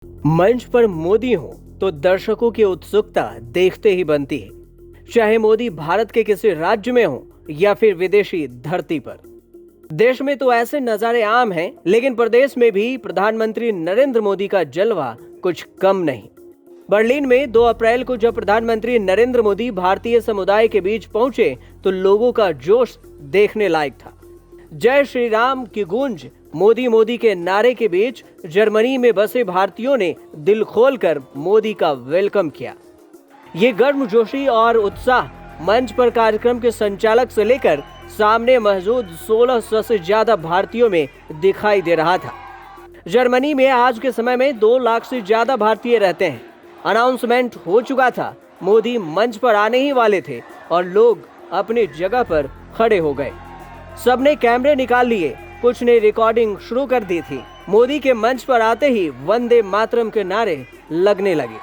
मंच पर मोदी हो तो दर्शकों की उत्सुकता देखते ही बनती है, चाहे मोदी भारत के किसी राज्य में हो या फिर विदेशी धरती पर। देश में तो ऐसे नजारे आम हैं, लेकिन प्रदेश में भी प्रधानमंत्री नरेंद्र मोदी का जलवा कुछ कम नहीं। बर्लिन में 2 अप्रैल को जब प्रधानमंत्री नरेंद्र मोदी भारतीय समुदाय के बीच पहुंचे तो लोगों का जोश देखने लायक था। जय श्री राम की गूंज, मोदी मोदी के नारे के बीच जर्मनी में बसे भारतीयों ने दिल खोलकर मोदी का वेलकम किया। ये गर्मजोशी और उत्साह मंच पर कार्यक्रम के संचालक से लेकर सामने मौजूद 1600 से ज्यादा भारतीयों में दिखाई दे रहा था। जर्मनी में आज के समय में 2 लाख से ज्यादा भारतीय रहते हैं। अनाउंसमेंट हो चुका था, मोदी मंच पर आने ही वाले थे और लोग अपनी जगह पर खड़े हो गए। सबने कैमरे निकाल लिए, कुछ ने रिकॉर्डिंग शुरू कर दी थी। मोदी के मंच पर आते ही वंदे मातरम के नारे लगने लगे।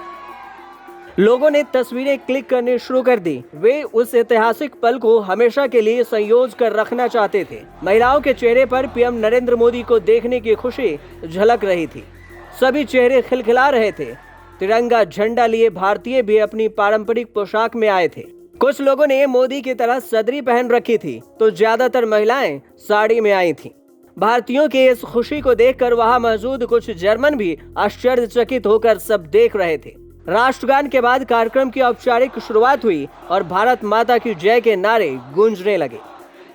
लोगों ने तस्वीरें क्लिक करनी शुरू कर दी। वे उस ऐतिहासिक पल को हमेशा के लिए संयोज कर रखना चाहते थे। महिलाओं के चेहरे पर पीएम नरेंद्र मोदी को देखने की खुशी झलक रही थी। सभी चेहरे खिलखिला रहे थे। तिरंगा झंडा लिए भारतीय भी अपनी पारंपरिक पोशाक में आए थे। कुछ लोगों ने मोदी की तरह सदरी पहन रखी थी तो ज्यादातर महिलाएं साड़ी में आई थीं। भारतीयों की इस खुशी को देखकर वहां मौजूद कुछ जर्मन भी आश्चर्यचकित होकर सब देख रहे थे। राष्ट्रगान के बाद कार्यक्रम की औपचारिक शुरुआत हुई और भारत माता की जय के नारे गूंजने लगे।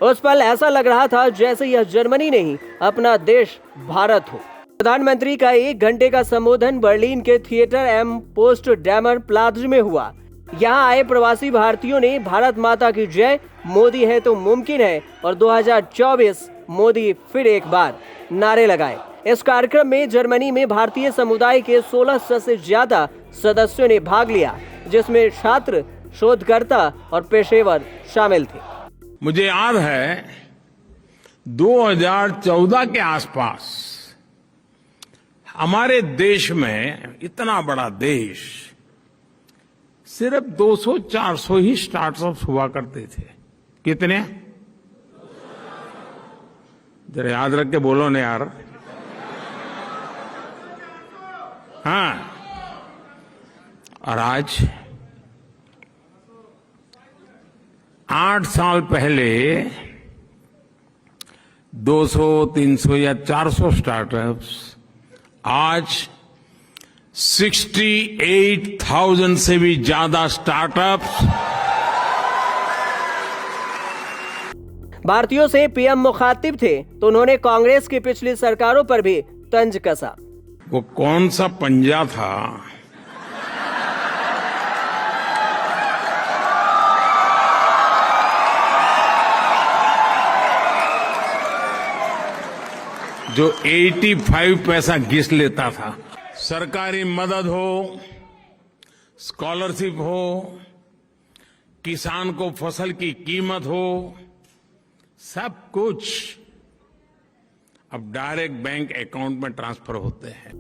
उस पल ऐसा लग रहा था जैसे यह जर्मनी नहीं, अपना देश भारत हो। प्रधानमंत्री का 1 घंटे का संबोधन बर्लिन के थिएटर एम पोस्टडेमर प्लाज़ में हुआ। यहाँ आए प्रवासी भारतीयों ने भारत माता की जय, मोदी है तो मुमकिन है और 2024 मोदी फिर एक बार नारे लगाए। इस कार्यक्रम में जर्मनी में भारतीय समुदाय के 1600 से ज्यादा सदस्यों ने भाग लिया, जिसमें छात्र, शोधकर्ता और पेशेवर शामिल थे। मुझे याद है 2014 के आसपास हमारे देश में, इतना बड़ा देश, सिर्फ 200-400 ही स्टार्टअप्स हुआ करते थे। कितने? जरा याद रख के बोलो ना यार। हाँ, और आज 8 साल पहले 200, 300 या 400 स्टार्टअप्स, आज 68,000 से भी ज्यादा स्टार्टअप्स। भारतीयों से पीएम मुखातिब थे तो उन्होंने कांग्रेस की पिछली सरकारों पर भी तंज कसा। वो कौन सा पंजा था जो 85 पैसा घिस लेता था। सरकारी मदद हो, स्कॉलरशिप हो, किसान को फसल की कीमत हो, सब कुछ अब डायरेक्ट बैंक अकाउंट में ट्रांसफर होते हैं।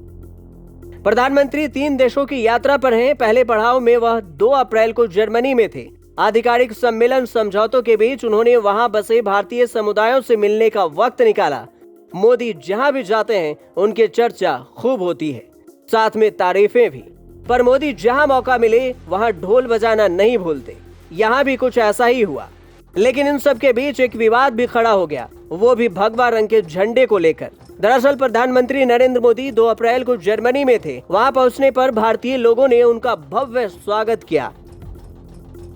प्रधानमंत्री 3 देशों की यात्रा पर हैं। पहले पड़ाव में वह 2 अप्रैल को जर्मनी में थे। आधिकारिक सम्मेलन समझौतों के बीच उन्होंने वहां बसे भारतीय समुदायों से मिलने का वक्त निकाला। मोदी जहां भी जाते हैं उनकी चर्चा खूब होती है, साथ में तारीफें भी। पर मोदी जहां मौका मिले वहां ढोल बजाना नहीं भूलते। यहाँ भी कुछ ऐसा ही हुआ, लेकिन इन सब के बीच एक विवाद भी खड़ा हो गया, वो भी भगवा रंग के झंडे को लेकर। दरअसल प्रधानमंत्री नरेंद्र मोदी 2 अप्रैल को जर्मनी में थे। वहां पहुंचने पर भारतीय लोगों ने उनका भव्य स्वागत किया।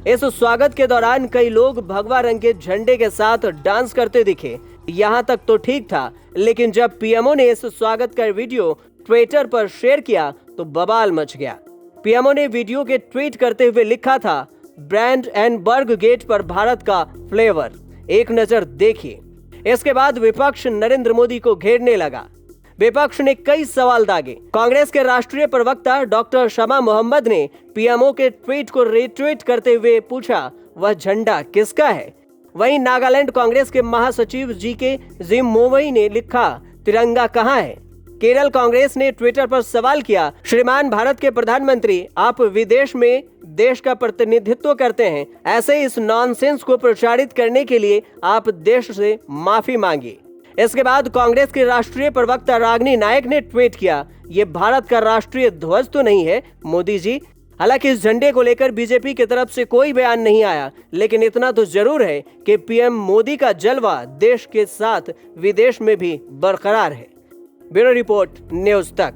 इस स्वागत के दौरान कई लोग भगवा रंग के झंडे के साथ डांस करते दिखे। यहाँ तक तो ठीक था, लेकिन जब पीएमओ ने इस स्वागत का वीडियो ट्विटर पर शेयर किया तो बवाल मच गया। पीएमओ ने वीडियो के ट्वीट करते हुए लिखा था, ब्रांडेनबर्ग गेट पर भारत का फ्लेवर, एक नजर देखिए। इसके बाद विपक्ष नरेंद्र मोदी को घेरने लगा। विपक्ष ने कई सवाल दागे। कांग्रेस के राष्ट्रीय प्रवक्ता डॉक्टर शमा मोहम्मद ने पीएमओ के ट्वीट को रीट्वीट करते हुए पूछा, वह झंडा किसका है? वहीं नागालैंड कांग्रेस के महासचिव जीके जिममोवई ने लिखा, तिरंगा कहाँ है? केरल कांग्रेस ने ट्विटर पर सवाल किया, श्रीमान भारत के प्रधानमंत्री, आप विदेश में देश का प्रतिनिधित्व करते हैं, ऐसे इस नॉनसेंस को प्रचारित करने के लिए आप देश से माफी मांगिए। इसके बाद कांग्रेस के राष्ट्रीय प्रवक्ता रागिनी नायक ने ट्वीट किया, ये भारत का राष्ट्रीय ध्वज तो नहीं है मोदी जी। हालांकि इस झंडे को लेकर बीजेपी की तरफ से कोई बयान नहीं आया, लेकिन इतना तो जरूर है कि पीएम मोदी का जलवा देश के साथ विदेश में भी बरकरार है। ब्यूरो रिपोर्ट, न्यूज़ तक।